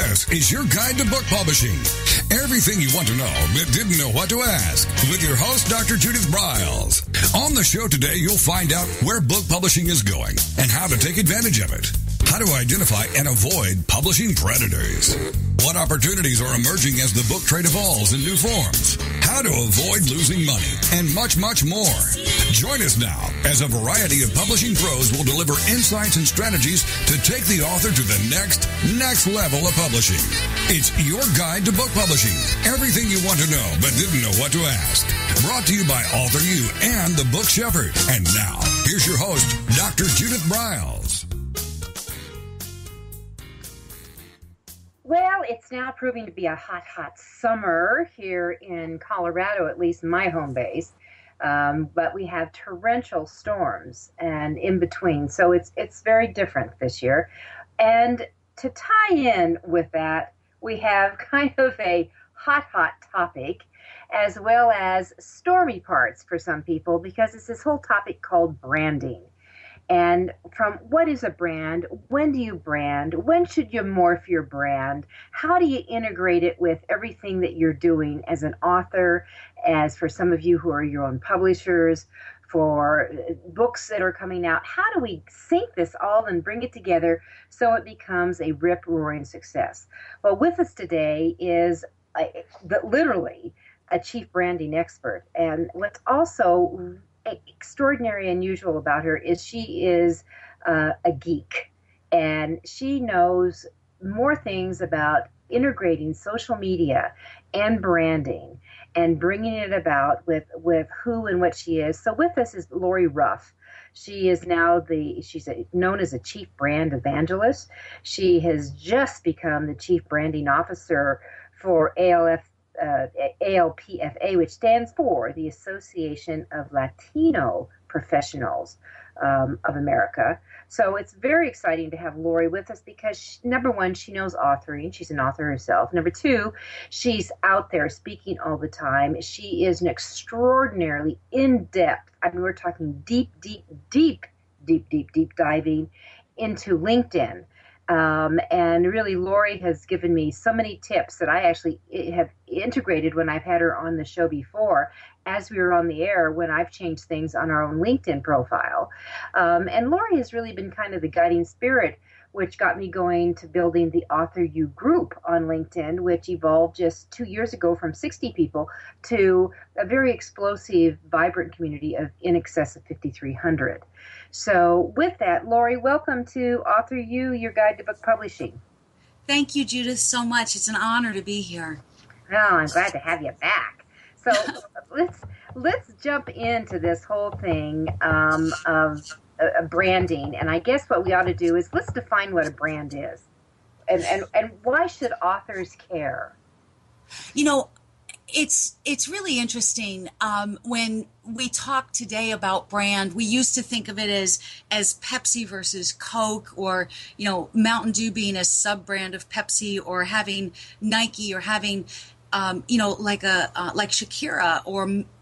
This is your guide to book publishing. Everything you want to know but didn't know what to ask. With your host, Dr. Judith Briles. On the show today, you'll find out where book publishing is going and how to take advantage of it. How to identify and avoid publishing predators. What opportunities are emerging as the book trade evolves in new forms. How to avoid losing money, and much, much more. Join us now as a variety of publishing pros will deliver insights and strategies to take the author to the next level of publishing. It's your guide to book publishing. Everything you want to know but didn't know what to ask. Brought to you by Author U and the Book Shepherd. And now, here's your host, Dr. Judith Briles. Well, it's now proving to be a hot summer here in Colorado, at least my home base. But we have torrential storms and in between. So it's very different this year. And to tie in with that, we have kind of a hot topic as well as stormy parts for some people, because it's this whole topic called branding. And from what is a brand, when do you brand, when should you morph your brand, how do you integrate it with everything that you're doing as an author, as for some of you who are your own publishers, for books that are coming out, how do we sync this all and bring it together so it becomes a rip-roaring success? Well, with us today is literally a chief branding expert, and what's also extraordinary and unusual about her is she is a geek, and she knows more things about integrating social media and branding and bringing it about with who and what she is. So with us is Lori Ruff. She is now she's known as a chief brand evangelist. She has just become the chief branding officer for ALPFA, which stands for the Association of Latino Professionals of America. So it's very exciting to have Lori with us because, number one, she knows authoring. She's an author herself. Number two, she's out there speaking all the time. She is an extraordinarily in-depth, I mean, we're talking deep diving into LinkedIn. And really, Lori has given me so many tips that I actually have integrated when I've had her on the show before, as we were on the air, when I've changed things on our own LinkedIn profile. And Lori has really been kind of the guiding spirit, which got me going to building the Author U group on LinkedIn, which evolved just 2 years ago from 60 people to a very explosive, vibrant community of in excess of 5,300. So with that, Lori, welcome to Author U, your guide to book publishing. Thank you, Judith, so much. It's an honor to be here. Oh, I'm glad to have you back. So let's jump into this whole thing of branding. And I guess what we ought to do is let's define what a brand is. And why should authors care? You know, it's really interesting. When we talk today about brand, we used to think of it as Pepsi versus Coke, or, you know, Mountain Dew being a sub-brand of Pepsi, or having Nike, or having like Shakira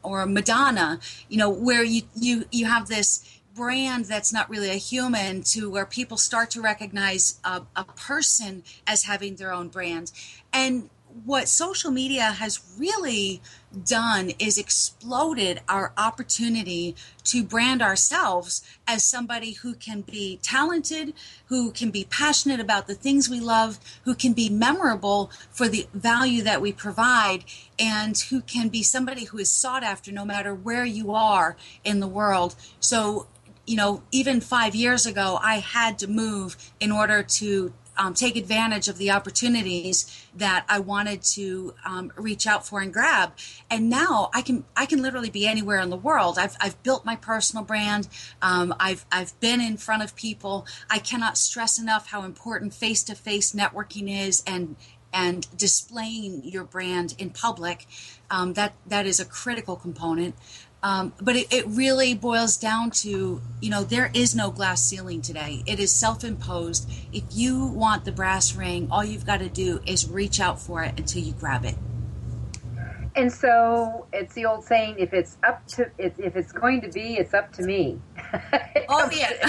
or Madonna, you know, where you have this brand that's not really a human, to where people start to recognize a person as having their own brand. And what social media has really done is exploded our opportunity to brand ourselves as somebody who can be talented, who can be passionate about the things we love, who can be memorable for the value that we provide, and who can be somebody who is sought after no matter where you are in the world. So, you know, even 5 years ago, I had to move in order to take advantage of the opportunities that I wanted to reach out for and grab. And now I can literally be anywhere in the world. I've built my personal brand. I've been in front of people. I cannot stress enough how important face-to-face networking is, and displaying your brand in public. That is a critical component. But it really boils down to, you know, there is no glass ceiling today. It is self-imposed. If you want the brass ring, all you've got to do is reach out for it until you grab it. And so it's the old saying: if it's going to be, it's up to me. Oh yeah.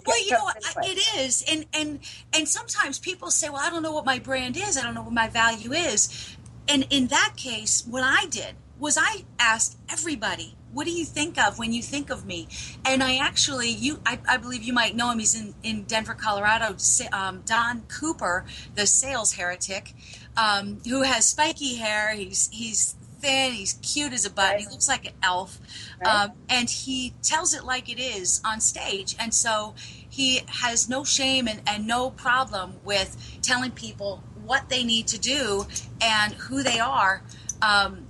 Well, Anyway. it is, and sometimes people say, "Well, I don't know what my brand is. I don't know what my value is." And in that case, what I did was I asked everybody, "What do you think of when you think of me?" And I actually, I believe you might know him. He's in Denver, Colorado. Don Cooper, the sales heretic, who has spiky hair. He's thin. He's cute as a button. Right. He looks like an elf. Right. And he tells it like it is on stage. And so he has no shame and no problem with telling people what they need to do and who they are, and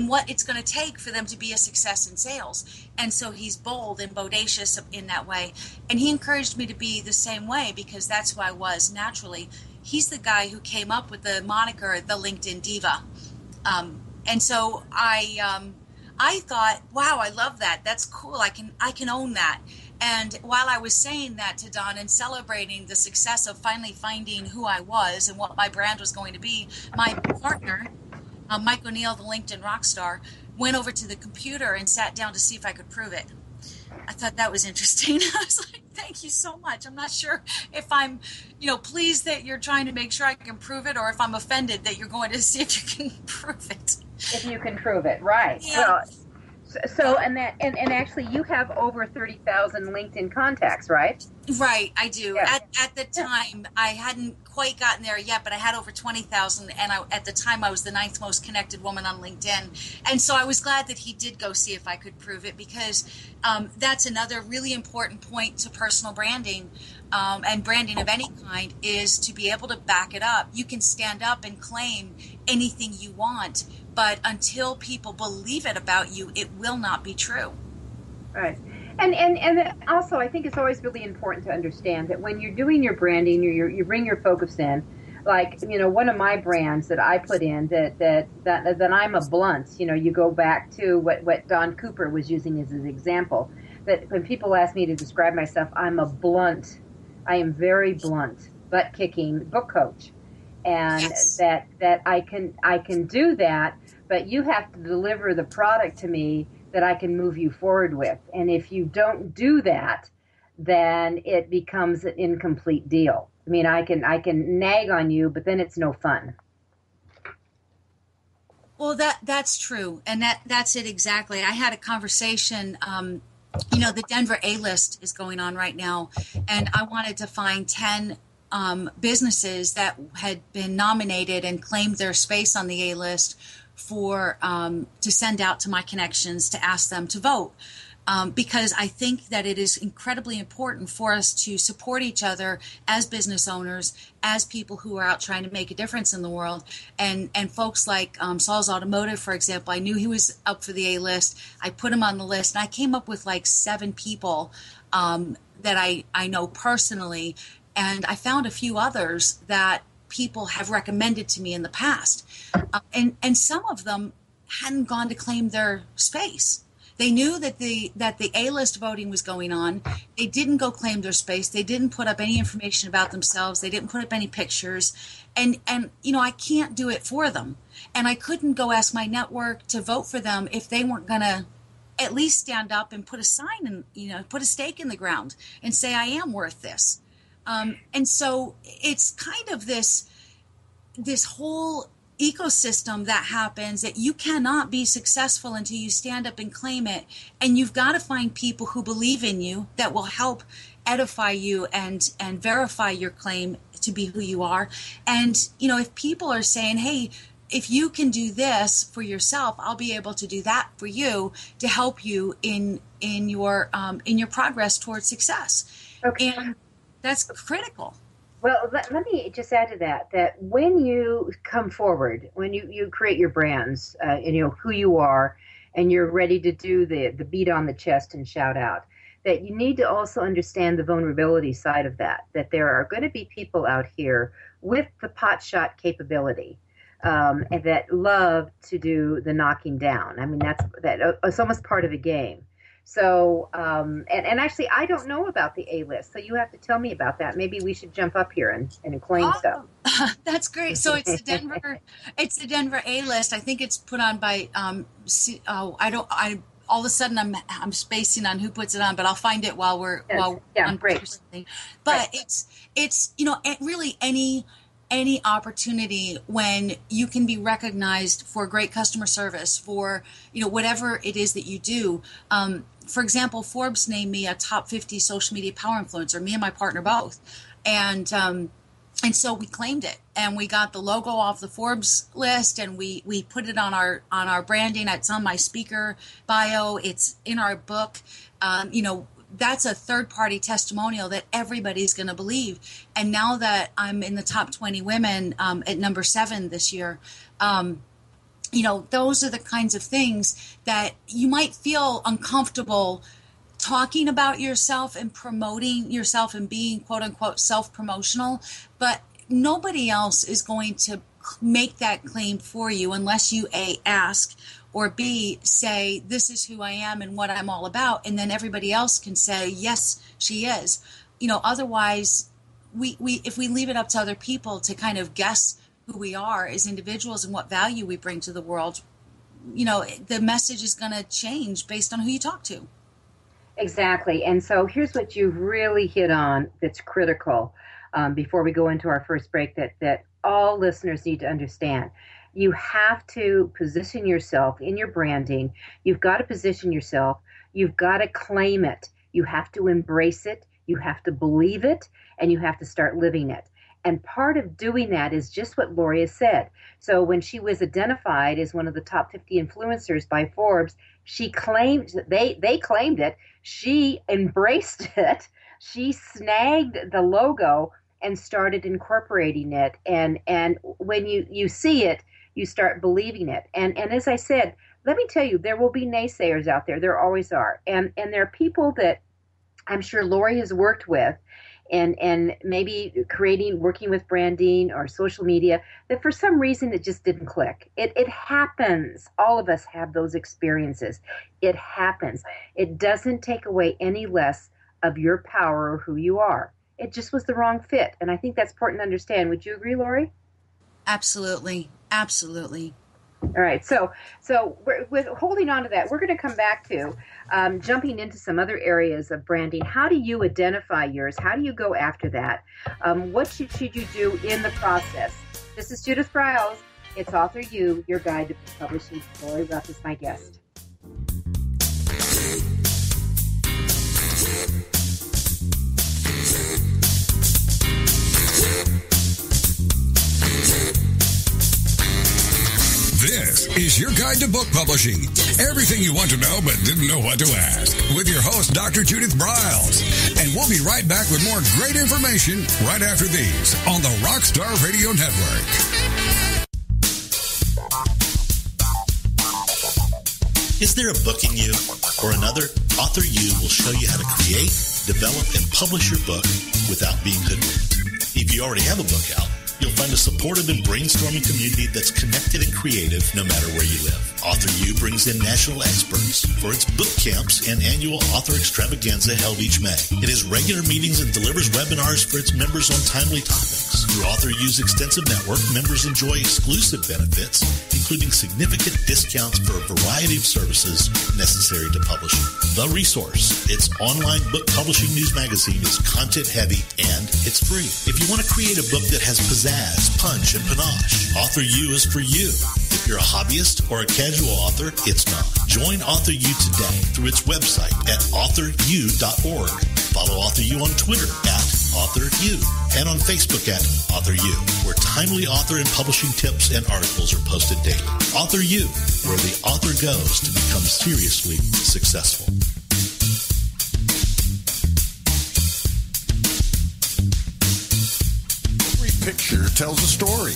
what it's going to take for them to be a success in sales. And so he's bold and bodacious in that way. And he encouraged me to be the same way because that's who I was naturally. He's the guy who came up with the moniker, the LinkedIn Diva. And so I thought, wow, I love that. That's cool. I can own that. And while I was saying that to Don and celebrating the success of finally finding who I was and what my brand was going to be, my partner, Mike O'Neill, the LinkedIn rock star, went over to the computer and sat down to see if I could prove it. I thought that was interesting. I was like, thank you so much. I'm not sure if I'm, pleased that you're trying to make sure I can prove it or if I'm offended that you're going to see if you can prove it. If you can prove it, right. Yeah. Well, so and actually you have over 30,000 LinkedIn contacts, right? Right, I do. Yeah. At the time, I hadn't quite gotten there yet, but I had over 20,000, and at the time I was the 9th most connected woman on LinkedIn. And so I was glad that he did go see if I could prove it because that's another really important point to personal branding and branding of any kind is to be able to back it up. You can stand up and claim anything you want, but until people believe it about you, it will not be true. Right. And also, I think it's always really important to understand that when you're doing your branding, you bring your focus in. Like, one of my brands that I put in that I'm a blunt. You go back to what Don Cooper was using as his example. That when people ask me to describe myself, I'm a blunt. I am very blunt, butt kicking book coach, and Yes. that I can do that, but you have to deliver the product to me that I can move you forward with. And if you don't do that, then it becomes an incomplete deal. I mean, I can nag on you, but then it's no fun. Well, that's true. And that's it exactly. I had a conversation, the Denver A-list is going on right now. And I wanted to find 10 businesses that had been nominated and claimed their space on the A-list for to send out to my connections to ask them to vote. Because I think that it is incredibly important for us to support each other as business owners, as people who are out trying to make a difference in the world. And folks like Saul's Automotive, for example, I knew he was up for the A-list. I put him on the list, and I came up with like 7 people that I know personally. And I found a few others that people have recommended to me in the past. And some of them hadn't gone to claim their space. They knew that the A-list voting was going on. They didn't go claim their space. They didn't put up any information about themselves. They didn't put up any pictures. And I can't do it for them. And I couldn't go ask my network to vote for them if they weren't going to at least stand up and put a sign and, put a stake in the ground and say, I am worth this. And so it's kind of this whole ecosystem that happens that you cannot be successful until you stand up and claim it. And you've got to find people who believe in you that will help edify you and verify your claim to be who you are. And, if people are saying, hey, if you can do this for yourself, I'll be able to do that for you to help you in your progress towards success. Okay. And that's critical. Well, let me just add to that when you come forward, when you create your brands, who you are, and you're ready to do the beat on the chest and shout out, that you need to also understand the vulnerability side of that there are going to be people out here with the pot shot capability and that love to do the knocking down. I mean, it's almost part of the game. So, and actually, I don't know about the A-list, so you have to tell me about that. Maybe we should jump up here and claim stuff. That's great. So it's the Denver A-list. I think it's put on by all of a sudden I'm spacing on who puts it on, but I'll find it while we're on great. Something. But it's really any opportunity when you can be recognized for great customer service, for whatever it is that you do. For example, Forbes named me a top 50 social media power influencer, me and my partner both. And so we claimed it, and we got the logo off the Forbes list, and we put it on our branding. It's on my speaker bio. It's in our book. That's a third-party testimonial that everybody's going to believe. And now that I'm in the top 20 women at number 7 this year, those are the kinds of things that you might feel uncomfortable talking about yourself and promoting yourself and being quote-unquote self-promotional, but nobody else is going to make that claim for you unless you A, ask, or B, say, this is who I am and what I'm all about, and then everybody else can say, yes, she is. Otherwise, if we leave it up to other people to kind of guess who we are as individuals and what value we bring to the world, the message is going to change based on who you talk to. Exactly. And so here's what you've really hit on that's critical before we go into our first break that all listeners need to understand. You have to position yourself in your branding. You've got to position yourself. You've got to claim it. You have to embrace it. You have to believe it, and you have to start living it. And part of doing that is just what Lori has said. So when she was identified as one of the top 50 influencers by Forbes, she claimed, they claimed it. She embraced it. She snagged the logo and started incorporating it. And when you see it, you start believing it. And as I said, let me tell you, there will be naysayers out there. There always are. And there are people that I'm sure Lori has worked with and maybe working with branding or social media, that for some reason it just didn't click. It happens. All of us have those experiences. It happens. It doesn't take away any less of your power or who you are. It just was the wrong fit. And I think that's important to understand. Would you agree, Lori? Absolutely. Absolutely. All right. So with holding on to that, we're going to come back to jumping into some other areas of branding. How do you identify yours? How do you go after that? What should you do in the process? This is Judith Briles. It's Author You, your guide to publishing. Lori Ruff is my guest. This is your guide to book publishing. Everything you want to know but didn't know what to ask. With your host, Dr. Judith Briles. And we'll be right back with more great information right after these on the Rockstar Radio Network. Is there a book in you or another? Author You will show you how to create, develop, and publish your book without being hoodwinked. If you already have a book out, you'll find a supportive and brainstorming community that's connected and creative no matter where you live. Author U brings in national experts for its book camps and annual author extravaganza held each May. It has regular meetings and delivers webinars for its members on timely topics. Through Author U's extensive network, members enjoy exclusive benefits, including significant discounts for a variety of services necessary to publishing. The Resource, its online book publishing news magazine, is content-heavy and it's free. If you want to create a book that has pizzazz, punch, and panache, Author U is for you. If you're a hobbyist or a casual author, it's not. Join Author U today through its website at authoru.org. Follow Author U on Twitter at Author U and on Facebook at Author U, where timely author and publishing tips and articles are posted daily. Author U, where the author goes to become seriously successful. Every picture tells a story.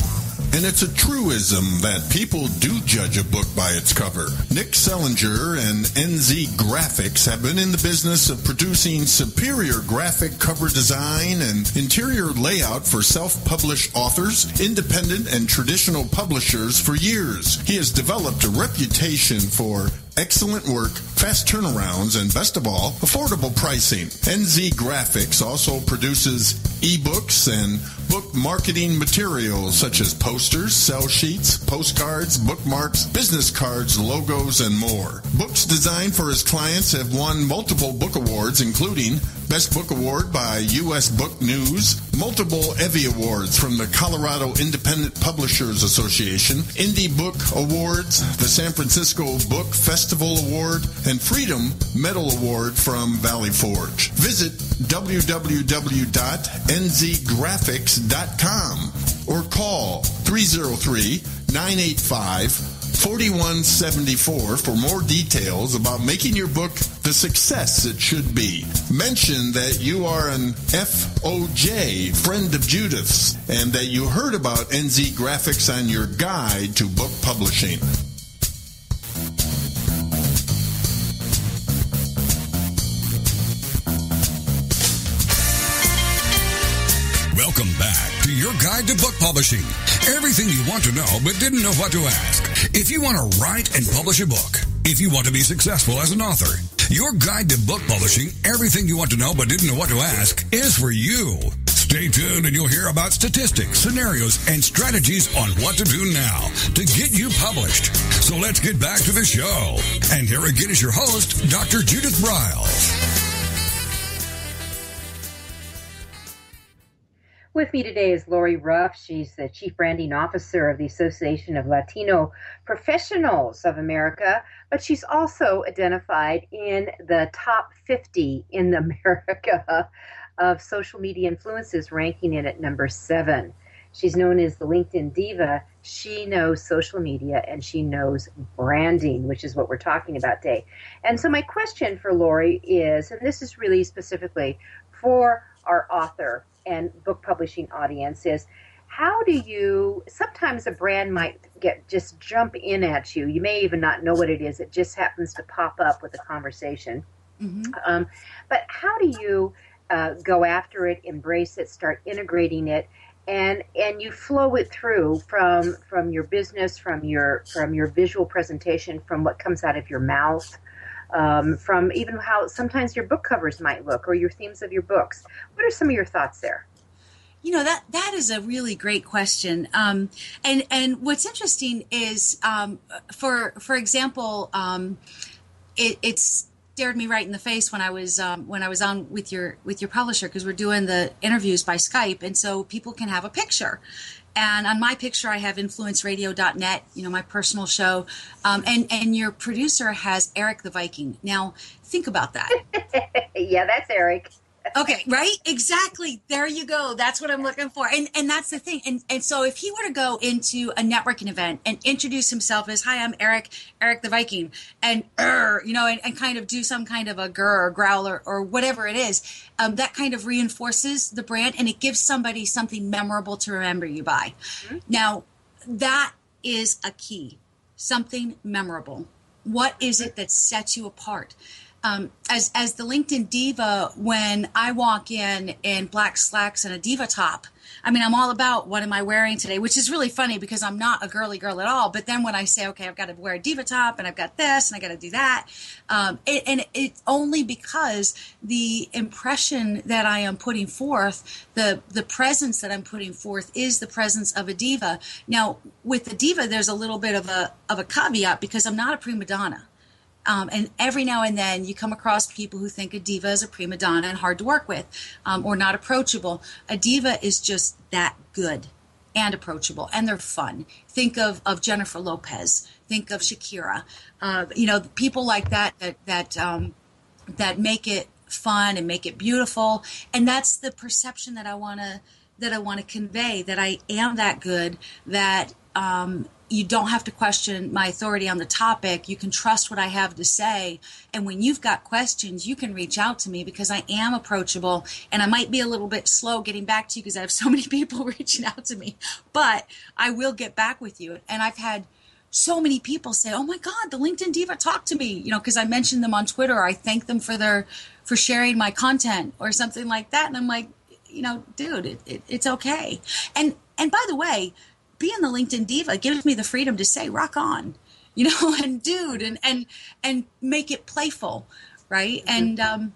And it's a truism that people do judge a book by its cover. Nick Sellinger and NZ Graphics have been in the business of producing superior graphic cover design and interior layout for self-published authors, independent and traditional publishers for years. He has developed a reputation for excellent work, fast turnarounds, and best of all, affordable pricing. NZ Graphics also produces ebooks and book marketing materials such as posters, sell sheets, postcards, bookmarks, business cards, logos, and more. Books designed for his clients have won multiple book awards, including Best Book Award by U.S. Book News, multiple Evie Awards from the Colorado Independent Publishers Association, Indie Book Awards, the San Francisco Book Festival Award, and Freedom Medal Award from Valley Forge. Visit www.nzgraphics.com or call 303-985-4174 for more details about making your book the success it should be. Mention that you are an FOJ, friend of Judith's, and that you heard about NZ Graphics on your guide to book publishing. Welcome back to your guide to book publishing. Everything you want to know but didn't know what to ask. If you want to write and publish a book, if you want to be successful as an author, your guide to book publishing, everything you want to know but didn't know what to ask, is for you. Stay tuned and you'll hear about statistics, scenarios, and strategies on what to do now to get you published. So let's get back to the show. And here again is your host, Dr. Judith Briles. With me today is Lori Ruff. She's the Chief Branding Officer of the Association of Latino Professionals of America, but she's also identified in the top 50 in America of social media influencers, ranking it at number 7. She's known as the LinkedIn Diva. She knows social media and she knows branding, which is what we're talking about today. And so my question for Lori is, and this is really specifically for our author and book publishing audience, is how do you, sometimes a brand might just jump in at you. You may even not know what it is. It just happens to pop up with a conversation. Mm-hmm. But how do you go after it, embrace it, start integrating it, and you flow it through from your business, from your visual presentation, from what comes out of your mouth, from even how sometimes your book covers might look, or your themes of your books. What are some of your thoughts there? You know, that is a really great question. And what's interesting is, for example, it stared me right in the face when I was on with your publisher, because we're doing the interviews by Skype, and so people can have a picture. And on my picture, I have influenceradio.net, my personal show. And your producer has Eric the Viking. Now, think about that. Yeah, that's Eric. Okay, right? Exactly. There you go. That's what I'm looking for. And that's the thing. And so if he were to go into a networking event and introduce himself as, hi, I'm Eric the Viking, and kind of do some kind of a grr or growl or whatever it is, that kind of reinforces the brand, and it gives somebody something memorable to remember you by. Mm-hmm. Now, that is a key. Something memorable. What is it that sets you apart? As the LinkedIn Diva, when I walk in black slacks and a diva top, I mean, I'm all about what am I wearing today, which is really funny because I'm not a girly girl at all. But then when I say, okay, I've got to wear a diva top and I've got this and I got to do that, and it's only because the impression that I am putting forth, the presence that I'm putting forth is the presence of a diva. Now, with the diva, there's a little bit of a caveat because I'm not a prima donna. And every now and then you come across people who think a diva is a prima donna and hard to work with, or not approachable. A diva is just that good and approachable, and they're fun. Think of Jennifer Lopez. Think of Shakira. People like that make it fun and make it beautiful. And that's the perception that I want to convey, that I am that good, that you don't have to question my authority on the topic. You can trust what I have to say. And when you've got questions, you can reach out to me because I am approachable. And I might be a little bit slow getting back to you because I have so many people reaching out to me. But I will get back with you. And I've had so many people say, oh my God, the LinkedIn Diva talked to me, because I mentioned them on Twitter. Or I thank them for sharing my content or something like that. And I'm like, dude, it's okay. And by the way, being the LinkedIn Diva gives me the freedom to say, rock on. and dude, and make it playful, right? And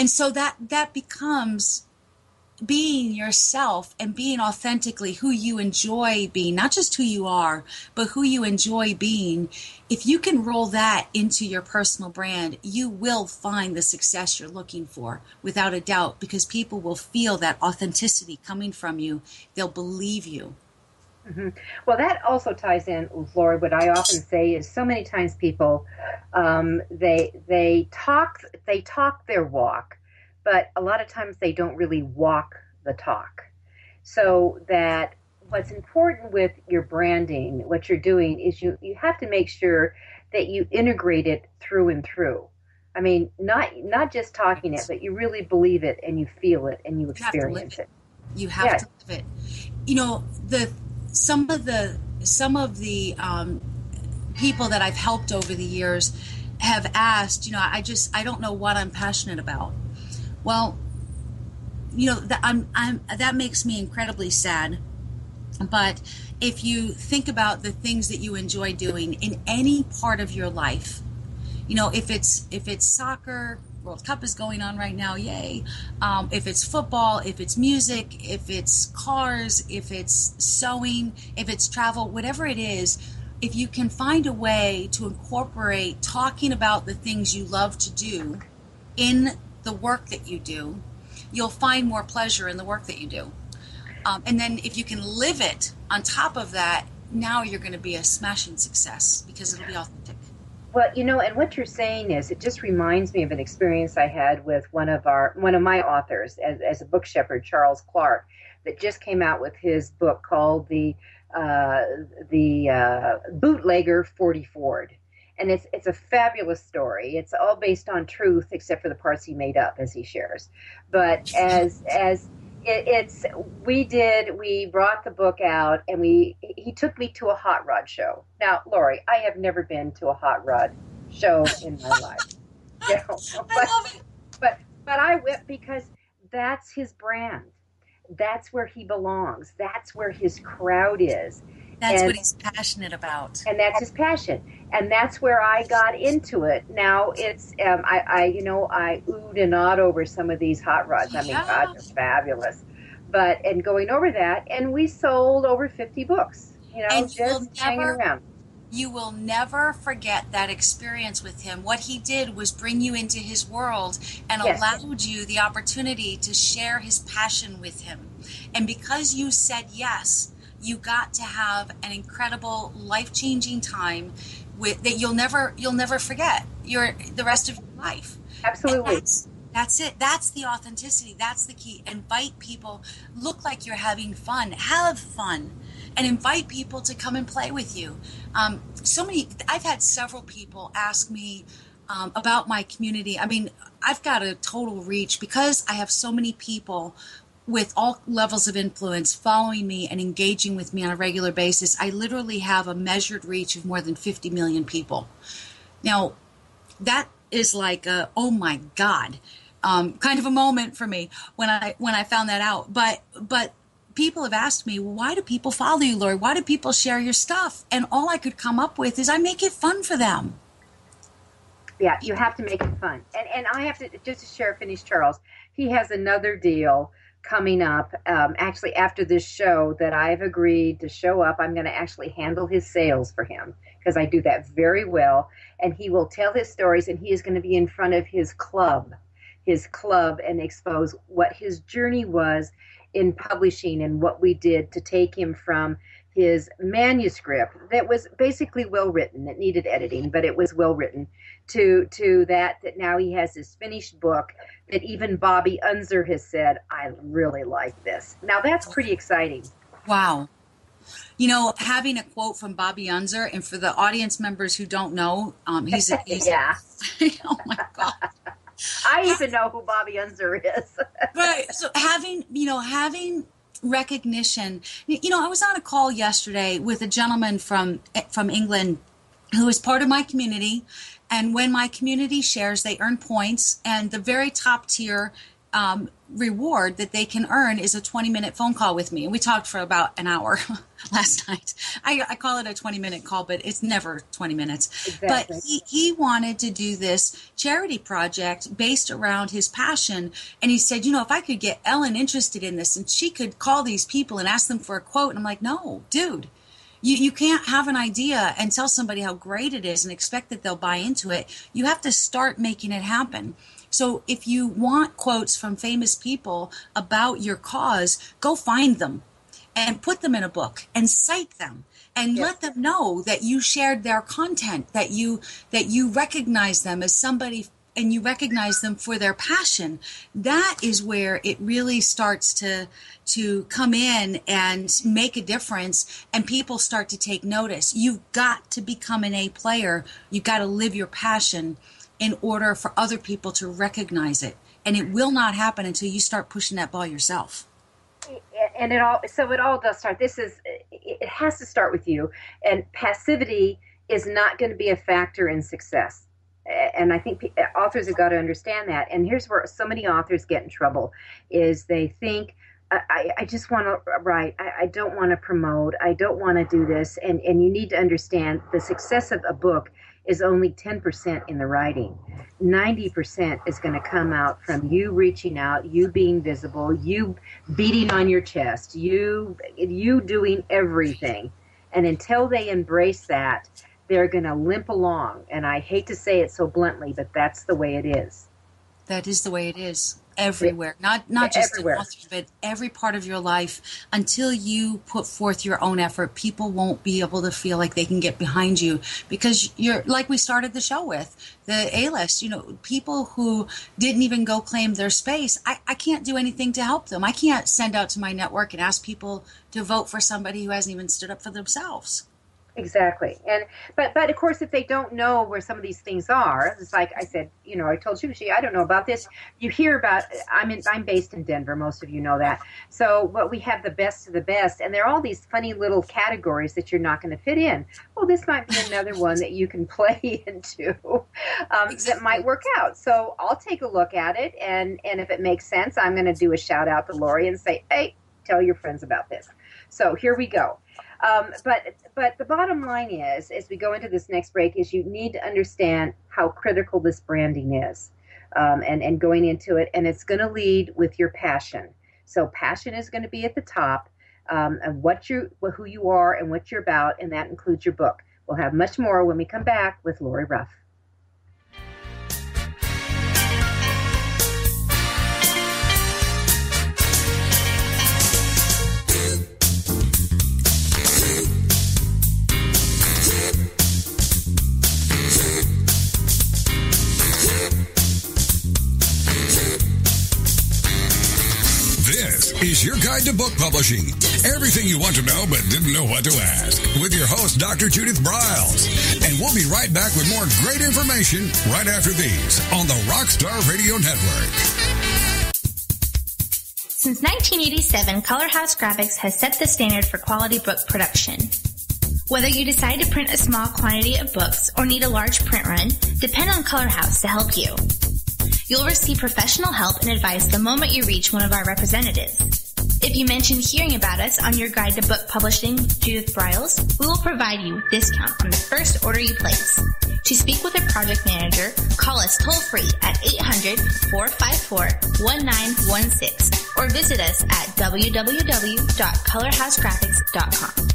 so that becomes being yourself and being authentically who you enjoy being, not just who you are, but who you enjoy being. If you can roll that into your personal brand, you will find the success you're looking for, without a doubt, because people will feel that authenticity coming from you. They'll believe you. Mm-hmm. Well, that also ties in, Lori. What I often say is, so many times people, they talk their walk, but a lot of times they don't really walk the talk. So that what's important with your branding, what you're doing, is you have to make sure that you integrate it through and through. I mean, not just talking it, but you really believe it and you feel it and you experience it. You have to live it. Some of the people that I've helped over the years have asked, I don't know what I'm passionate about. Well, that makes me incredibly sad. But if you think about the things that you enjoy doing in any part of your life, if it's soccer, World Cup is going on right now, yay. If it's football, if it's music, if it's cars, if it's sewing, if it's travel, whatever it is, if you can find a way to incorporate talking about the things you love to do in the work that you do, you'll find more pleasure in the work that you do. And then if you can live it on top of that, now you're going to be a smashing success because it'll be authentic. Well, and what you're saying is, it just reminds me of an experience I had with one of my authors as a book shepherd, Charles Clark, that just came out with his book called the Bootlegger 40 Ford. And it's a fabulous story. It's all based on truth, except for the parts he made up, as he shares. But we brought the book out, and he took me to a hot rod show. Now, Lori, I have never been to a hot rod show in my life. I love it. But I went because that's his brand. That's where he belongs. That's where his crowd is. That's what he's passionate about. And that's his passion. And that's where I got into it. Now it's, I oohed and awed over some of these hot rods. I mean, God, they're fabulous. And going over that, and we sold over 50 books, just hanging around. You will never forget that experience with him. What he did was bring you into his world and allowed you the opportunity to share his passion with him. And because you said yes, you got to have an incredible, life-changing time that you'll never forget the rest of your life. Absolutely. That's it. That's the authenticity. That's the key. Invite people. Look like you're having fun. Have fun. And invite people to come and play with you. I've had several people ask me about my community. I mean, I've got a total reach because I have so many people with all levels of influence following me and engaging with me on a regular basis. I literally have a measured reach of more than 50 million people. Now, that is like oh my God, kind of a moment for me when I found that out. But people have asked me, why do people follow you, Lori? Why do people share your stuff? And all I could come up with is I make it fun for them. Yeah, you have to make it fun. And I have to, just to finish Charles, he has another deal coming up, actually after this show, that I've agreed to show up. I'm going to actually handle his sales for him because I do that very well. And he will tell his stories, and he is going to be in front of his club and expose what his journey was in publishing and what we did to take him from his manuscript that was basically well written. It needed editing, but it was well written, to that now he has his finished book that even Bobby Unser has said, I really like this. Now that's pretty exciting. Wow. Having a quote from Bobby Unser, and for the audience members who don't know, he's yeah. Oh my God. I even know who Bobby Unser is. Right. So having recognition. I was on a call yesterday with a gentleman from England who is part of my community. And when my community shares, they earn points. And the very top tier reward that they can earn is a 20-minute phone call with me. And we talked for about an hour last night. I call it a 20-minute call, but it's never 20 minutes. Exactly. But he wanted to do this charity project based around his passion. And he said, if I could get Ellen interested in this and she could call these people and ask them for a quote. And I'm like, no, dude. You can't have an idea and tell somebody how great it is and expect that they'll buy into it. You have to start making it happen. So if you want quotes from famous people about your cause, go find them and put them in a book and cite them and let them know that you shared their content, that you recognize them as somebody and you recognize them for their passion. That is where it really starts to come in and make a difference, and people start to take notice. You've got to become an A player. You've got to live your passion in order for other people to recognize it. And it will not happen until you start pushing that ball yourself. And it all does start. It has to start with you. And passivity is not going to be a factor in success. And I think authors have got to understand that. And here's where so many authors get in trouble, is they think, I just want to write. I don't want to promote. I don't want to do this. And you need to understand the success of a book is only 10% in the writing. 90% is going to come out from you reaching out, you being visible, you beating on your chest, you doing everything. And until they embrace that, they're going to limp along. And I hate to say it so bluntly, but that's the way it is. That is the way it is. Everywhere, not just everywhere, but every part of your life. Until you put forth your own effort, people won't be able to feel like they can get behind you, because you're, like we started the show with, the A-list, people who didn't even go claim their space. I can't do anything to help them. I can't send out to my network and ask people to vote for somebody who hasn't even stood up for themselves. Exactly. And but of course, if they don't know where some of these things are, it's like I said, I told you, I don't know about this. You hear about, I'm based in Denver. Most of you know that. So we have the best of the best, and there are all these funny little categories that you're not going to fit in. Well, this might be another one that you can play into that might work out. So I'll take a look at it, and if it makes sense, I'm going to do a shout out to Lori and say, hey, tell your friends about this. So here we go. But the bottom line is, as we go into this next break, is you need to understand how critical this branding is, and going into it. And it's going to lead with your passion. So passion is going to be at the top, of who you are and what you're about, and that includes your book. We'll have much more when we come back with Lori Ruff. Is your guide to book publishing. Everything you want to know but didn't know what to ask. With your host, Dr. Judith Briles. And we'll be right back with more great information right after these on the Rockstar Radio Network. Since 1987, Color House Graphics has set the standard for quality book production. Whether you decide to print a small quantity of books or need a large print run, depend on Color House to help you. You'll receive professional help and advice the moment you reach one of our representatives. If you mention hearing about us on your guide to book publishing, Judith Briles, we will provide you a discount on the first order you place. To speak with a project manager, call us toll-free at 800-454-1916 or visit us at www.colorhousegraphics.com.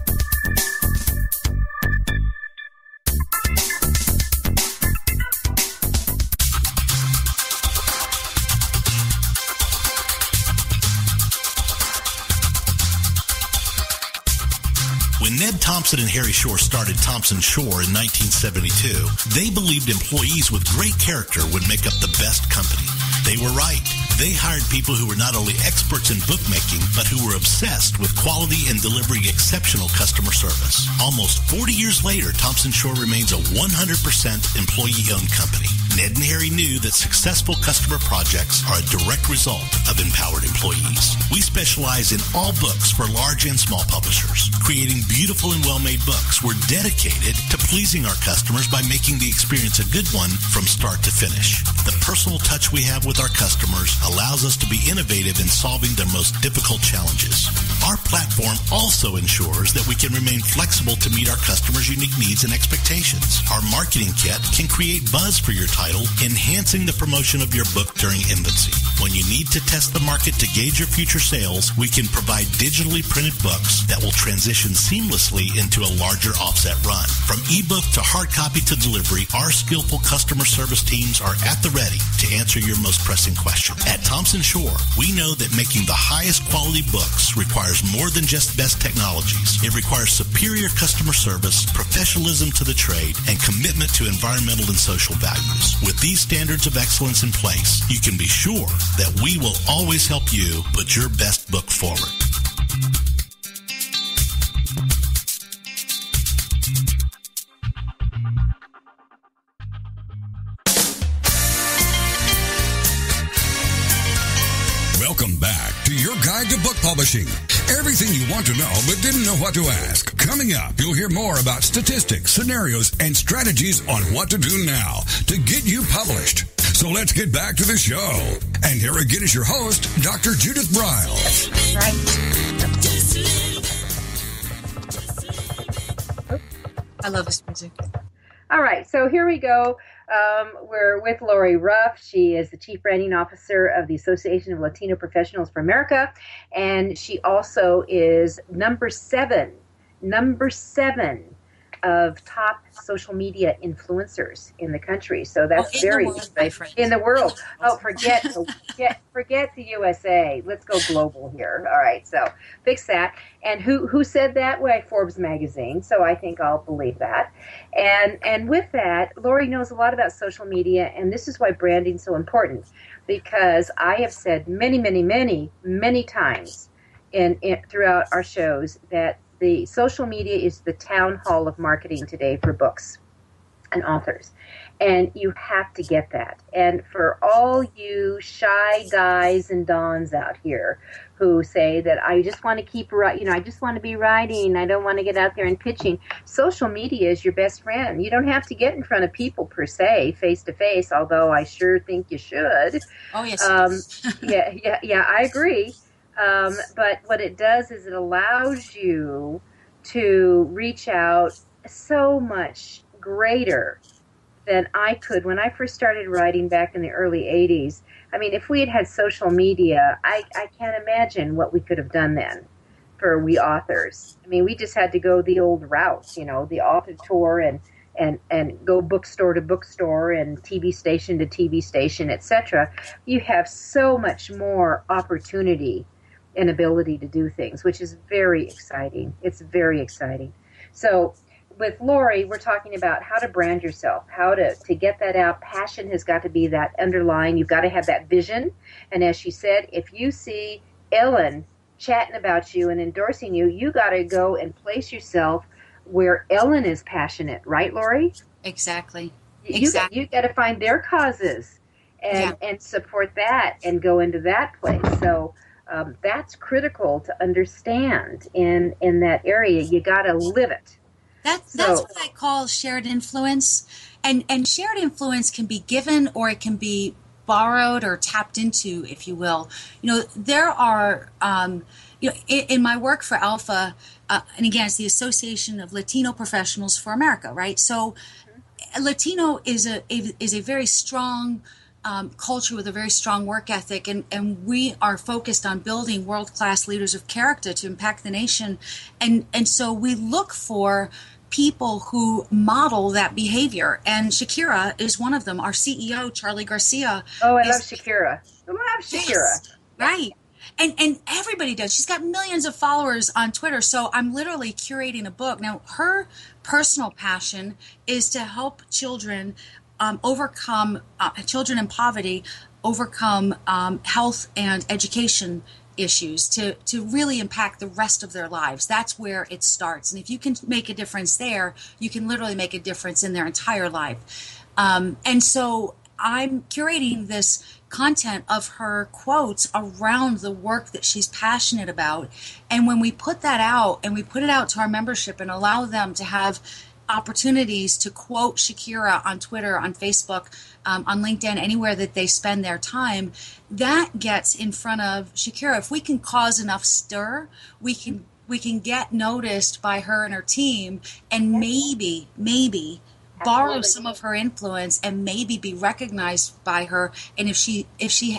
When Ned Thompson and Harry Shore started Thompson Shore in 1972, they believed employees with great character would make up the best company. They were right. They hired people who were not only experts in bookmaking, but who were obsessed with quality and delivering exceptional customer service. Almost 40 years later, Thompson Shore remains a 100% employee-owned company. Ned and Harry knew that successful customer projects are a direct result of empowered employees. We specialize in all books for large and small publishers. Creating beautiful and well-made books, we're dedicated to pleasing our customers by making the experience a good one from start to finish. The personal touch we have with our customers allows us to be innovative in solving their most difficult challenges. Our platform also ensures that we can remain flexible to meet our customers' unique needs and expectations. Our marketing kit can create buzz for your title, enhancing the promotion of your book during infancy. When you need to test the market to gauge your future sales, we can provide digitally printed books that will transition seamlessly into a larger offset run. From ebook to hard copy to delivery, our skillful customer service teams are at the ready to answer your most pressing question. At Thompson Shore, we know that making the highest quality books requires more than just best technologies. It requires superior customer service, professionalism to the trade, and commitment to environmental and social values. With these standards of excellence in place, you can be sure that we will always help you put your best book forward. Welcome back to your guide to book publishing. Everything you want to know but didn't know what to ask. Coming up, you'll hear more about statistics, scenarios, and strategies on what to do now to get you published. So let's get back to the show. And here again is your host, Dr. Judith Briles. Right. I love this music. All right, so here we go. We're with Lori Ruff. She is the Chief Branding Officer of the Association of Latino Professionals for America, and she also is number seven of top social media influencers in the country. So that's in the world. Oh, forget the USA. Let's go global here. All right, so fix that. And who said that? Well, Forbes magazine. So I think I'll believe that. And with that, Lori knows a lot about social media, and this is why branding's so important, because I have said many times throughout our shows that the social media is the town hall of marketing today for books and authors. And you have to get that. And for all you shy guys and dons out here who say that I just want to keep writing, I just want to be writing, I don't want to get out there and pitching, social media is your best friend. You don't have to get in front of people per se, face to face, although I sure think you should. Oh, yes. Yeah, I agree. But what it does is it allows you to reach out so much greater than I could when I first started writing back in the early 80s. I mean, if we had social media, I can't imagine what we could have done then for we authors. I mean, we just had to go the old route, the author tour and go bookstore to bookstore and TV station to TV station, etc. You have so much more opportunity and ability to do things, which is very exciting. It's very exciting. So with Lori, we're talking about how to brand yourself, how to get that out. Passion has got to be that underlying. You've got to have that vision. And as she said, if you see Ellen chatting about you and endorsing you, you got to go and place yourself where Ellen is passionate. Right, Lori? Exactly. You got to find their causes and support that and go into that place. So that's critical to understand in that area. You got to live it. That's what I call shared influence. And shared influence can be given or it can be borrowed or tapped into, if you will. There are, in my work for Alpha, and again, it's the Association of Latino Professionals for America, right? So Latino is a very strong culture with a very strong work ethic, and we are focused on building world-class leaders of character to impact the nation. And so we look for people who model that behavior, and Shakira is one of them. Our CEO, Charlie Garcia. Oh, I love Shakira. Yes, right. And everybody does. She's got millions of followers on Twitter. So I'm literally curating a book. Now, her personal passion is to help children overcome, children in poverty, overcome health and education issues to really impact the rest of their lives. That's where it starts. And if you can make a difference there, you can literally make a difference in their entire life. And so I'm curating this content of her quotes around the work that she's passionate about. And when we put that out and we put it out to our membership and allow them to have opportunities to quote Shakira on Twitter, on Facebook, on LinkedIn, anywhere that they spend their time, that gets in front of Shakira. If we can cause enough stir, we can get noticed by her and her team, and maybe borrow some of her influence and maybe be recognized by her. And if she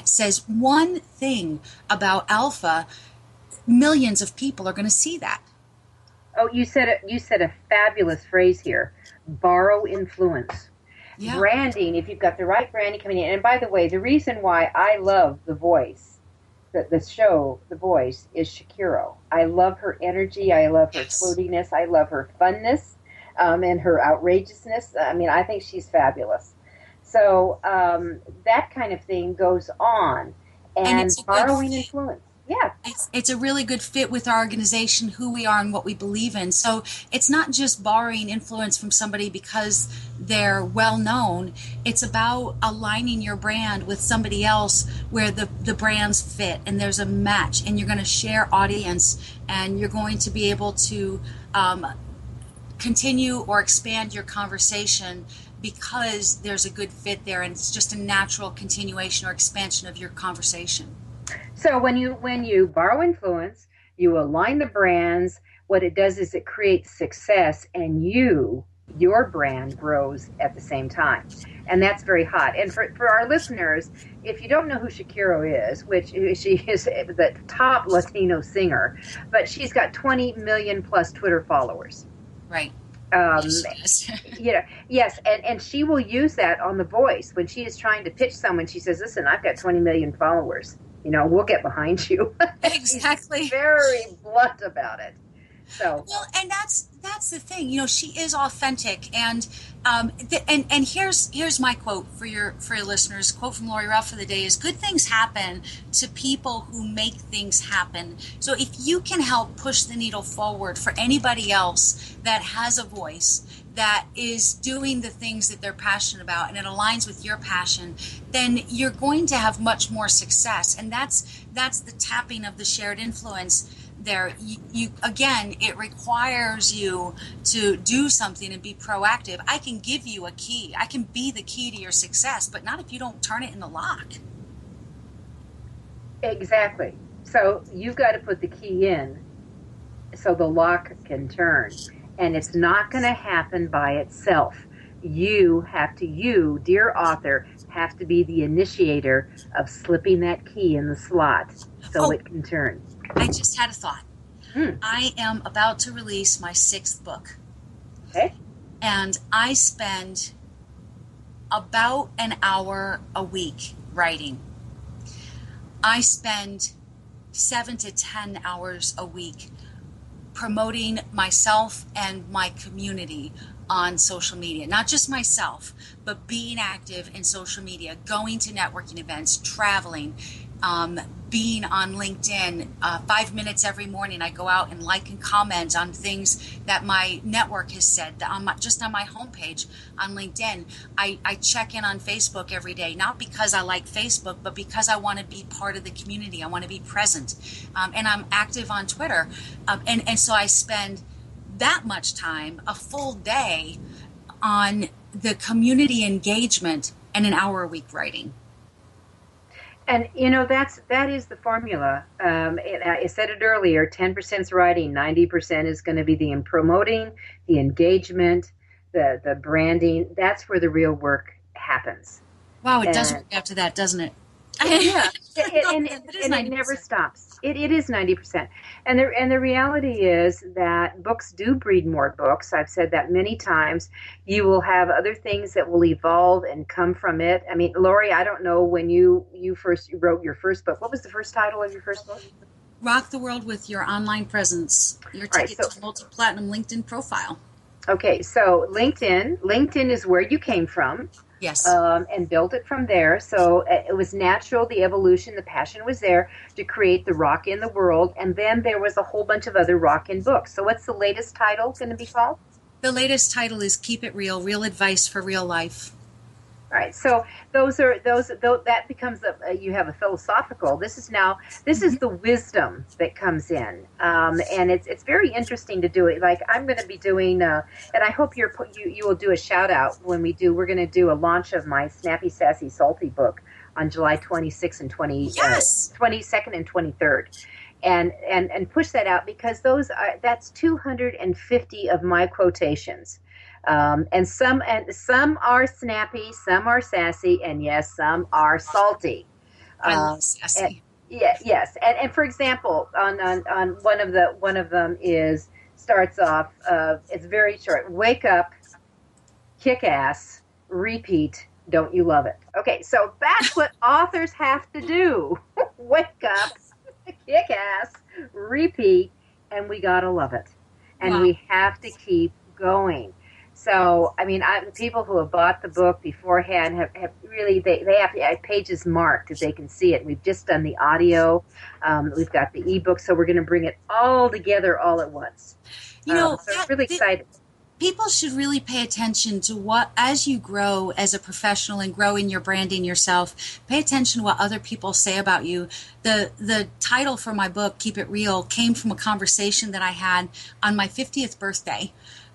says one thing about Alpha, millions of people are going to see that. Oh, you said a fabulous phrase here. Borrow influence. Yeah. Branding, if you've got the right branding coming in. And by the way, the reason why I love The Voice, the show The Voice, is Shakira. I love her energy. I love her floatiness. I love her funness and her outrageousness. I mean, I think she's fabulous. So that kind of thing goes on. And borrowing influence. Yeah. It's a really good fit with our organization, who we are and what we believe in. So it's not just borrowing influence from somebody because they're well known. It's about aligning your brand with somebody else where the brands fit and there's a match, and you're going to share audience, and you're going to be able to continue or expand your conversation because there's a good fit there, and it's just a natural continuation or expansion of your conversation. So when you borrow influence, you align the brands, what it does is it creates success, and your brand grows at the same time. And that's very hot. And for our listeners, if you don't know who Shakira is, which she is the top Latino singer, but she's got 20 million plus Twitter followers. Right. Yes, and she will use that on The Voice when she is trying to pitch someone. She says, "Listen, I've got 20 million followers. We'll get behind you." Exactly. She's very blunt about it. So well, and that's the thing. She is authentic, and here's my quote for your listeners. Quote from Lori Ruff for the day is, "Good things happen to people who make things happen." So if you can help push the needle forward for anybody else that has a voice, that is doing the things that they're passionate about, and it aligns with your passion, then you're going to have much more success. And that's the tapping of the shared influence there. You again, it requires you to do something and be proactive. I can give you a key. I can be the key to your success, but not if you don't turn it in the lock. Exactly. So you've got to put the key in so the lock can turn. And it's not going to happen by itself. You, dear author, have to be the initiator of slipping that key in the slot so it can turn. I just had a thought. I am about to release my 6th book. Okay. And I spend about an hour a week writing. I spend 7 to 10 hours a week promoting myself and my community on social media. Not just myself, but being active in social media, going to networking events, traveling, being on LinkedIn. 5 minutes every morning, I go out and like and comment on things that my network has said just on my homepage on LinkedIn. I check in on Facebook every day, not because I like Facebook, but because I want to be part of the community. I want to be present. And I'm active on Twitter. And so I spend that much time, a full day, on the community engagement and an hour a week writing. And, that is the formula. I said it earlier, 10% is writing, 90% is going to be the promoting, the engagement, the branding. That's where the real work happens. Wow, it does work after that, doesn't it? Yeah, and it never stops. It is 90%. And the reality is that books do breed more books. I've said that many times. You will have other things that will evolve and come from it. I mean, Lori, I don't know when you first wrote your first book. What was the first title of your first book? Rock the World with Your Online Presence. Your ticket to multi-platinum LinkedIn profile. Okay, so LinkedIn is where you came from. Yes. And built it from there. So it was natural, the evolution, the passion was there to create the rock in the world. And then there was a whole bunch of other rock-in books. So what's the latest title going to be called? The latest title is Keep It Real, Real Advice for Real Life. All right, so that becomes you have a philosophical. This is the wisdom that comes in, and it's very interesting to do it. Like I'm going to be doing, and I hope you will do a shout out when we do. We're going to do a launch of my Snappy, Sassy, Salty book on July 26th and 22nd and 23rd. And push that out because that's 250 of my quotations. And some are snappy, some are sassy, and yes, some are salty. I love sassy. Yes. And for example, on one of them starts off. It's very short. Wake up, kick ass, repeat. Don't you love it? Okay, so that's what authors have to do. Wake up, kick ass, repeat, and we gotta love it, and we have to keep going. So, I mean, people who have bought the book beforehand have really, they have to have pages marked as they can see it. We've just done the audio. We've got the ebook, so we're going to bring it all together all at once. So it's really exciting. People should really pay attention to as you grow as a professional and grow in your branding yourself, pay attention to what other people say about you. The title for my book, Keep It Real, came from a conversation that I had on my 50th birthday.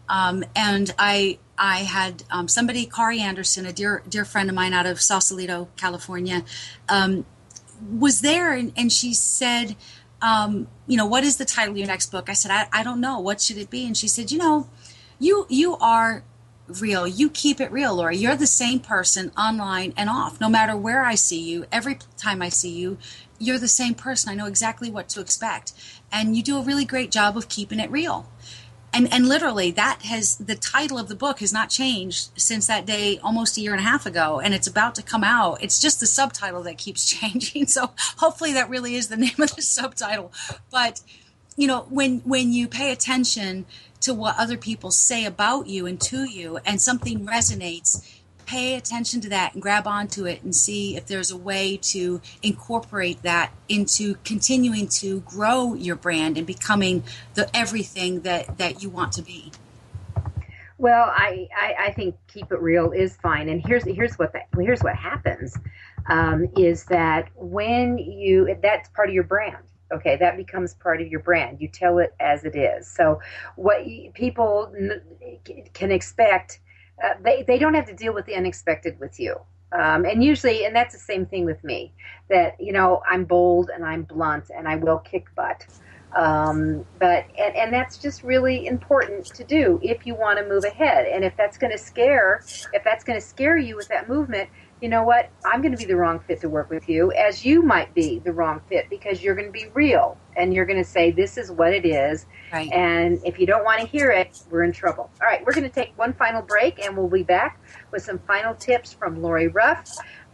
And I had somebody, Kari Anderson, a dear friend of mine out of Sausalito, California, was there, and she said, what is the title of your next book? I said, I don't know. What should it be? And she said, you are real. You keep it real, Lori. You're the same person online and off. No matter where I see you, every time I see you, you're the same person. I know exactly what to expect. And you do a really great job of keeping it real. And literally, the title of the book has not changed since that day almost a year and a half ago, and it's about to come out. It's just the subtitle that keeps changing. So hopefully that really is the name of the subtitle. But, when you pay attention to what other people say about you and to you, and something resonates, pay attention to that and grab onto it and see if there's a way to incorporate that into continuing to grow your brand and becoming the everything that you want to be. Well, I think keep it real is fine. And here's what happens is that that's part of your brand. Okay, that becomes part of your brand. You tell it as it is. So what people can expect, they don't have to deal with the unexpected with you. And that's the same thing with me, that, I'm bold and I'm blunt and I will kick butt. And that's just really important to do if you want to move ahead. And if that's going to scare you with that movement, you know what? I'm going to be the wrong fit to work with you, as you might be the wrong fit, because you're going to be real and you're going to say, this is what it is. Right. And if you don't want to hear it, we're in trouble. All right, we're going to take one final break and we'll be back with some final tips from Lori Ruff,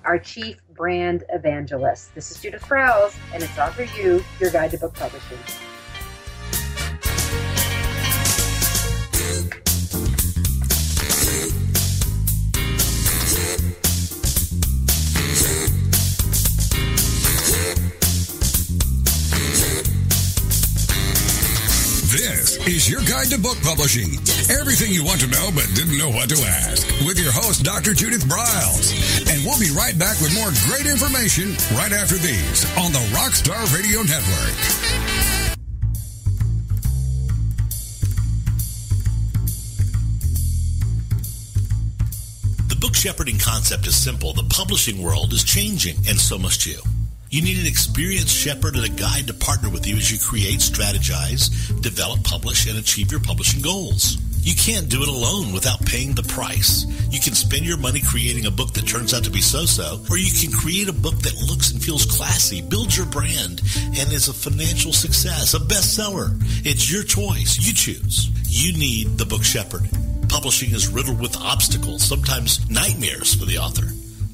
our chief brand evangelist. This is Judith Briles, and it's Author You, your guide to book publishing. This is your guide to book publishing. Everything you want to know but didn't know what to ask. With your host, Dr. Judith Briles. And we'll be right back with more great information right after these on the Rockstar Radio Network. The book shepherding concept is simple. The publishing world is changing, and so must you. You need an experienced shepherd and a guide to partner with you as you create, strategize, develop, publish, and achieve your publishing goals. You can't do it alone without paying the price. You can spend your money creating a book that turns out to be so-so, or you can create a book that looks and feels classy, builds your brand, and is a financial success, a bestseller. It's your choice. You choose. You need the book shepherd. Publishing is riddled with obstacles, sometimes nightmares for the author.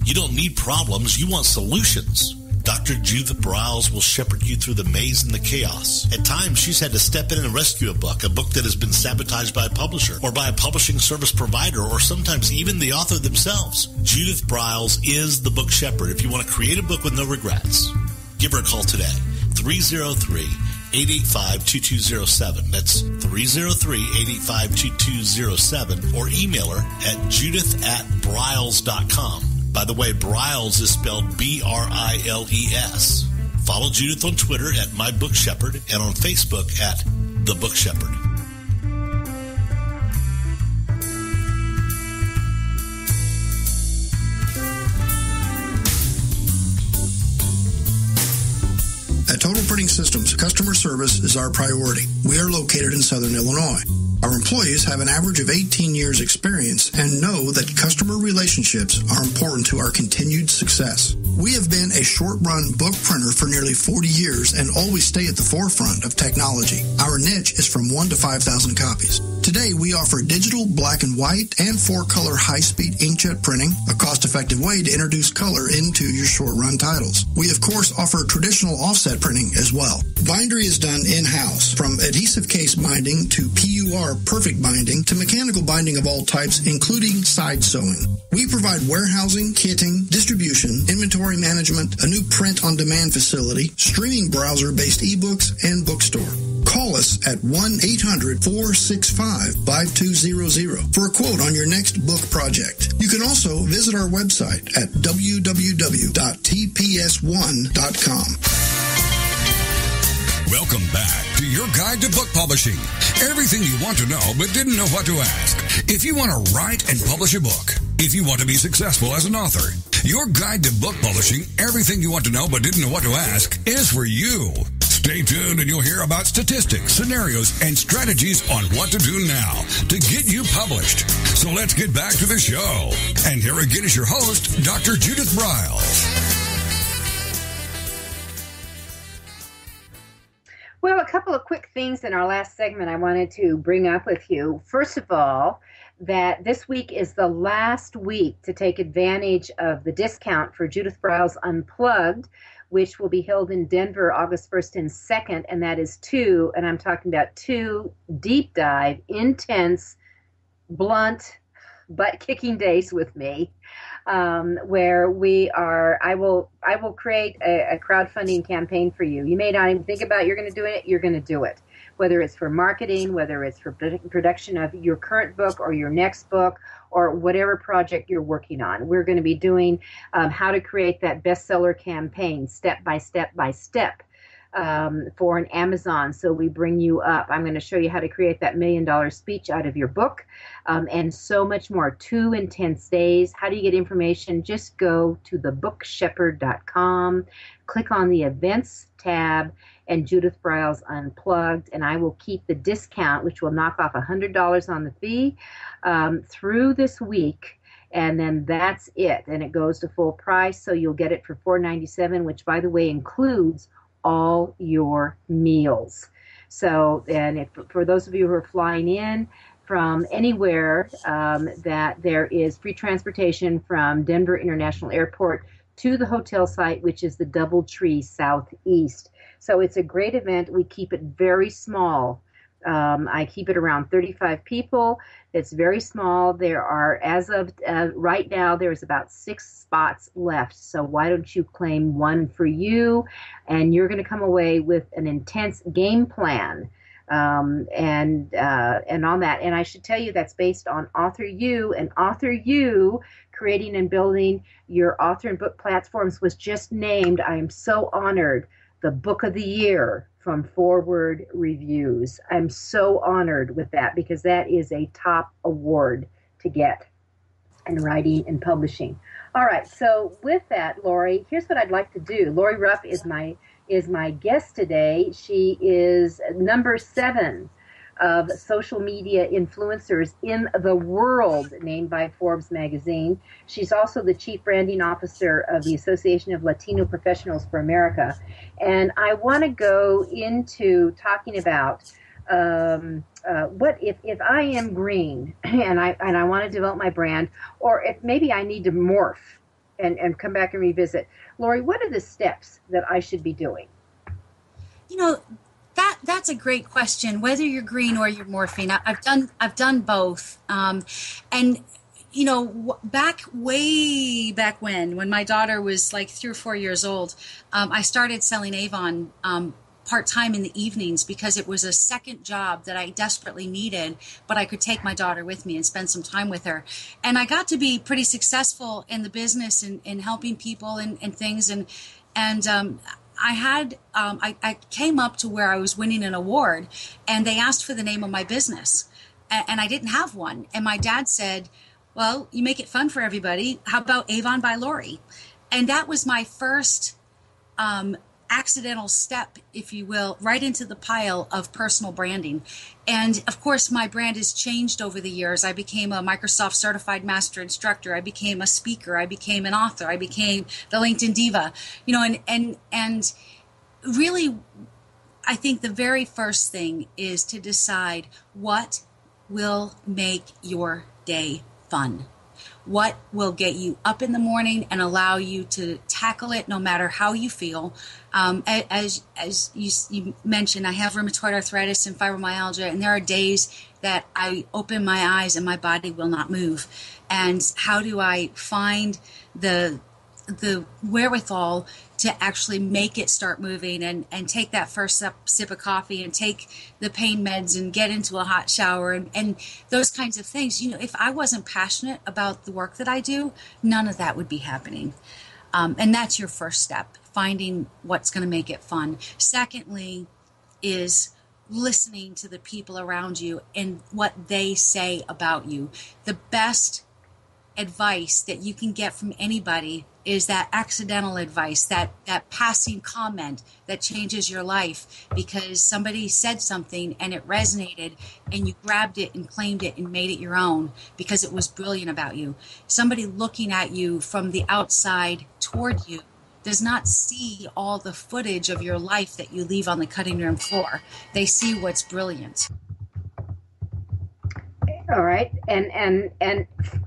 You don't need problems. You want solutions. Dr. Judith Briles will shepherd you through the maze and the chaos. At times, she's had to step in and rescue a book that has been sabotaged by a publisher or by a publishing service provider, or sometimes even the author themselves. Judith Briles is the book shepherd if you want to create a book with no regrets. Give her a call today, 303-885-2207. That's 303-885-2207, or email her at judith@briles.com. By the way, Briles is spelled B-R-I-L-E-S. Follow Judith on Twitter at My Book Shepherd and on Facebook at The Book Shepherd. At Total Printing Systems, customer service is our priority. We are located in Southern Illinois. Our employees have an average of 18 years experience and know that customer relationships are important to our continued success. We have been a short-run book printer for nearly 40 years and always stay at the forefront of technology. Our niche is from 1 to 5,000 copies. Today, we offer digital, black and white, and 4-color high-speed inkjet printing, a cost-effective way to introduce color into your short-run titles. We, of course, offer traditional offset printing as well. Bindery is done in-house, from adhesive case binding to PUR perfect binding to mechanical binding of all types, including side sewing. We provide warehousing, kitting, distribution, inventory management, a new print-on-demand facility, streaming browser-based ebooks, and bookstore. Call us at 1-800-465-5200 for a quote on your next book project. You can also visit our website at www.tps1.com. Welcome back to your guide to book publishing. Everything you want to know but didn't know what to ask. If you want to write and publish a book, if you want to be successful as an author, your guide to book publishing, everything you want to know but didn't know what to ask, is for you. Stay tuned and you'll hear about statistics, scenarios, and strategies on what to do now to get you published. So let's get back to the show. And here again is your host, Dr. Judith Briles. Well, a couple of quick things in our last segment I wanted to bring up with you. First of all, that this week is the last week to take advantage of the discount for Judith Briles Unplugged, which will be held in Denver August 1st and 2nd, and that is two deep dive, intense, blunt, butt-kicking days with me, where I will create a crowdfunding campaign for you. You may not even think about you're going to do it, you're going to do it. Whether it's for marketing, whether it's for production of your current book or your next book or whatever project you're working on. We're going to be doing how to create that bestseller campaign step by step by step for an Amazon. So we bring you up. I'm going to show you how to create that $1 million speech out of your book and so much more. 2 intense days. How do you get information? Just go to thebookshepherd.com, click on the events tab, and Judith Briles Unplugged, and I will keep the discount, which will knock off $100 on the fee, through this week, and then that's it, and it goes to full price, so you'll get it for $4.97, which, by the way, includes all your meals. So, and for those of you who are flying in from anywhere, that there is free transportation from Denver International Airport to the hotel site, which is the Doubletree Southeast. So it's a great event. We keep it very small. I keep it around 35 people. It's very small. There are, as of right now, there's about 6 spots left. So why don't you claim one for you? And you're going to come away with an intense game plan and on that. And I should tell you that's based on Author U, and Author U, creating and building your author and book platforms, was just named, I am so honored, the Book of the Year from Forward Reviews. I'm so honored with that because that is a top award to get in writing and publishing. All right, so with that, Lori, here's what I'd like to do. Lori Ruff is my guest today. She is number 7 of social media influencers in the world, named by Forbes magazine. She's also the Chief Branding Officer of the Association of Latino Professionals for America. And I want to go into talking about what if I am green and I want to develop my brand, or if maybe I need to morph and come back and revisit. Lori, what are the steps that I should be doing? You know, that's a great question. Whether you're green or you're morphing, I've done both. And you know, way back when my daughter was like 3 or 4 years old, I started selling Avon part-time in the evenings because it was a second job that I desperately needed, but I could take my daughter with me and spend some time with her. And I got to be pretty successful in the business and in helping people and things. And I came up to where I was winning an award, and they asked for the name of my business, and I didn't have one. And my dad said, well, you make it fun for everybody. How about Avon by Lori? And that was my first accidental step, if you will, right into the pile of personal branding. And of course, my brand has changed over the years. I became a Microsoft certified master instructor. I became a speaker. I became an author. I became the LinkedIn diva, and really, I think the very first thing is to decide what will make your day fun. What will get you up in the morning and allow you to tackle it no matter how you feel. As you mentioned, I have rheumatoid arthritis and fibromyalgia, and there are days that I open my eyes and my body will not move. And how do I find the wherewithal to actually make it start moving and take that first sip of coffee and take the pain meds and get into a hot shower and those kinds of things. If I wasn't passionate about the work that I do, none of that would be happening. And that's your first step, finding what's going to make it fun. Secondly is listening to the people around you and what they say about you. The best advice that you can get from anybody is that accidental advice, that passing comment that changes your life because somebody said something and it resonated and you grabbed it and claimed it and made it your own because it was brilliant about you. Somebody looking at you from the outside toward you does not see all the footage of your life that you leave on the cutting room floor. They see what's brilliant. All right, and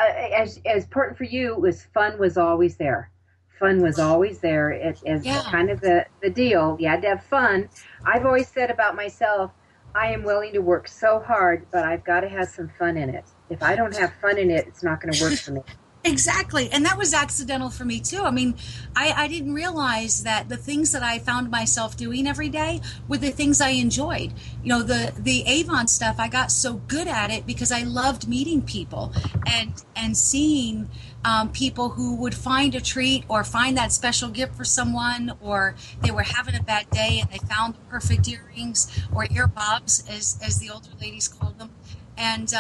as important for you was fun was always there. Fun was always there. It is kind of the deal. You had to have fun. I've always said about myself, I am willing to work so hard, but I've got to have some fun in it. If I don't have fun in it, it's not going to work for me. Exactly. And that was accidental for me too. I mean, I didn't realize that the things that I found myself doing every day were the things I enjoyed. The Avon stuff, I got so good at it because I loved meeting people and seeing people who would find a treat or find that special gift for someone, or they were having a bad day and they found the perfect earrings or earbobs, as the older ladies called them. And,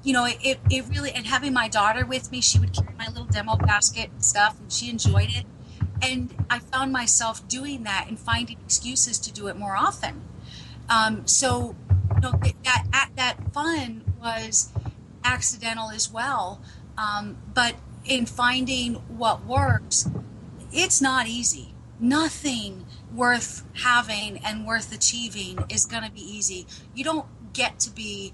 it really, and having my daughter with me, she would carry my little demo basket and stuff, and she enjoyed it. And I found myself doing that and finding excuses to do it more often. That fun was accidental as well. But in finding what works, it's not easy. Nothing worth having and worth achieving is going to be easy. You don't get to be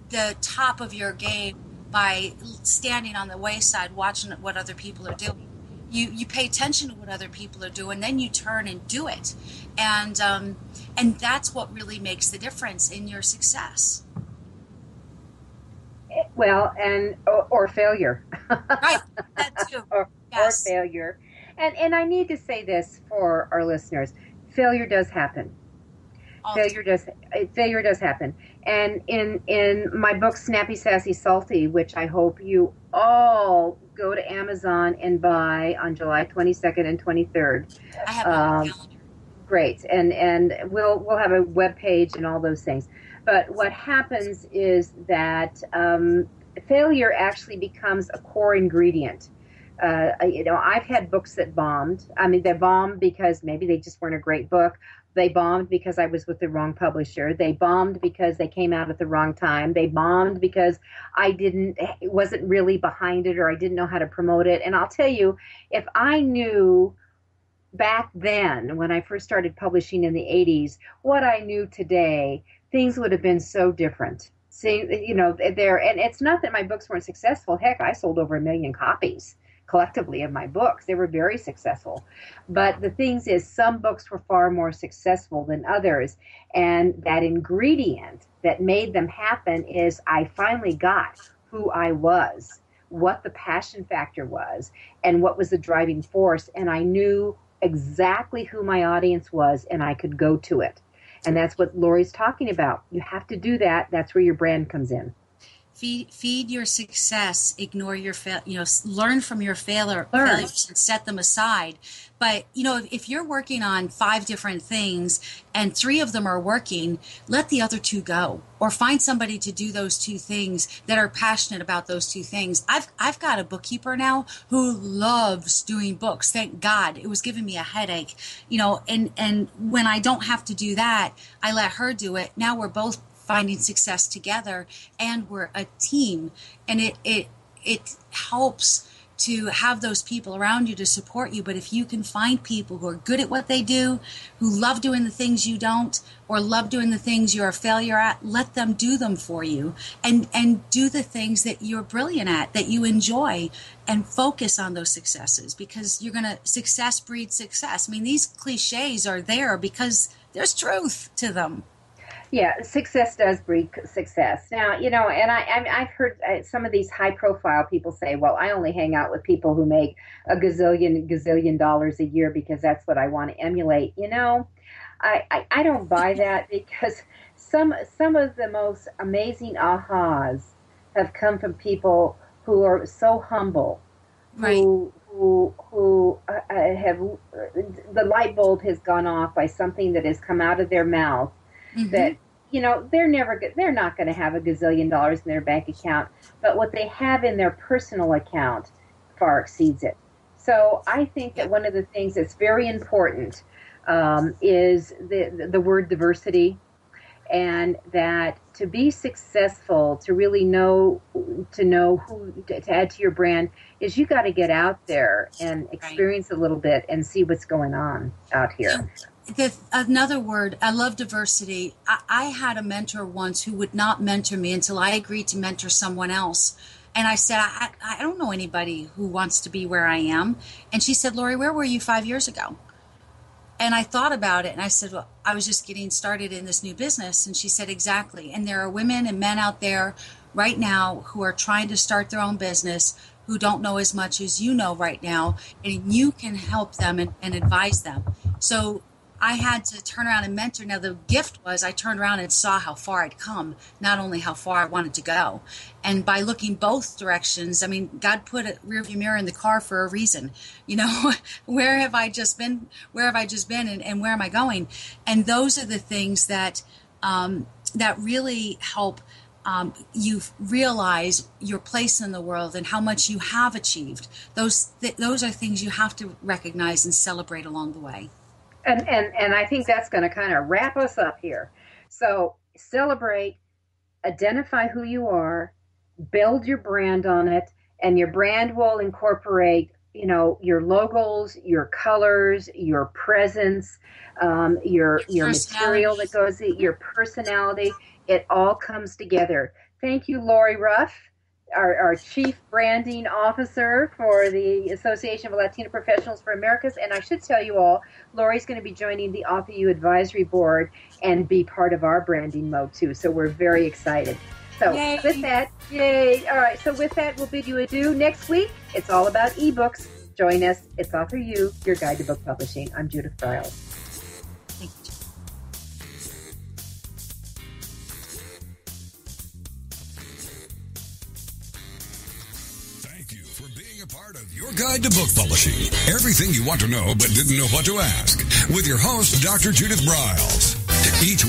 the top of your game by standing on the wayside watching what other people are doing. You pay attention to what other people are doing, then you turn and do it, and that's what really makes the difference in your success. Well, or failure. Right, that too. or failure, and I need to say this for our listeners: failure does happen. Failure does happen. And in my book, Snappy, Sassy, Salty, which I hope you all go to Amazon and buy on July 22nd and 23rd. I have my calendar. Great. And we'll have a web page and all those things. But what happens is that failure actually becomes a core ingredient. I've had books that bombed. I mean, they bombed because maybe they just weren't a great book. They bombed because I was with the wrong publisher. They bombed because they came out at the wrong time. They bombed because wasn't really behind it, or I didn't know how to promote it. And I'll tell you, if I knew back then, when I first started publishing in the 80s, what I knew today, things would have been so different. See, and it's not that my books weren't successful. Heck, I sold over 1 million copies collectively of my books. They were very successful. But the thing is, some books were far more successful than others. And that ingredient that made them happen is I finally got who I was, what the passion factor was, and what was the driving force. And I knew exactly who my audience was, and I could go to it. And that's what Lori's talking about. You have to do that. That's where your brand comes in. Feed your success, ignore your learn from your failures and set them aside. But, if you're working on 5 different things and 3 of them are working, let the other 2 go, or find somebody to do those 2 things that are passionate about those 2 things. I've got a bookkeeper now who loves doing books. Thank God. It was giving me a headache, and when I don't have to do that, I let her do it. Now we're both finding success together, and we're a team, and it helps to have those people around you to support you. But if you can find people who are good at what they do, who love doing the things you don't, or love doing the things you're a failure at, let them do them for you, and do the things that you're brilliant at, that you enjoy, and focus on those successes, because success breeds success. I mean, these cliches are there because there's truth to them. Yeah, success does breed success. Now, and I've heard some of these high-profile people say, well, I only hang out with people who make a gazillion dollars a year because that's what I want to emulate. I don't buy that, because some of the most amazing ahas have come from people who are so humble, right, who have, the light bulb has gone off by something that has come out of their mouth. Mm-hmm. That, they're not going to have a gazillion dollars in their bank account, but what they have in their personal account far exceeds it. So I think that one of the things that's very important is the word diversity, and that to be successful, to really know who to add to your brand, is you got to get out there and experience a little bit and see what's going on out here. Another word, I love diversity. I had a mentor once who would not mentor me until I agreed to mentor someone else. And I said, I don't know anybody who wants to be where I am. And she said, Lori, where were you 5 years ago? And I thought about it, and I said, well, I was just getting started in this new business. And she said, exactly. And there are women and men out there right now who are trying to start their own business, who don't know as much as you know right now, and you can help them and advise them. So I had to turn around and mentor. Now, the gift was I turned around and saw how far I'd come, not only how far I wanted to go. And by looking both directions, I mean, God put a rearview mirror in the car for a reason. Where have I just been? Where have I just been? And where am I going? And those are the things that that really help you realize your place in the world and how much you have achieved. Those are things you have to recognize and celebrate along the way. And I think that's going to kind of wrap us up here. So celebrate, identify who you are, build your brand on it, and your brand will incorporate, your logos, your colors, your presence, your material that goes, your personality. It all comes together. Thank you, Lori Ruff, our Chief Branding Officer for the Association of Latino Professionals for Americas. And I should tell you all, Lori's going to be joining the Offer You Advisory Board and be part of our branding mode too. So we're very excited. So yay. With that, yay. All right. So with that, we'll bid you adieu. Next week, it's all about ebooks. Join us. It's Offer You, your guide to book publishing. I'm Judith Briles. Thank you. Your guide to book publishing. Everything you want to know but didn't know what to ask. With your host, Dr. Judith Briles. Each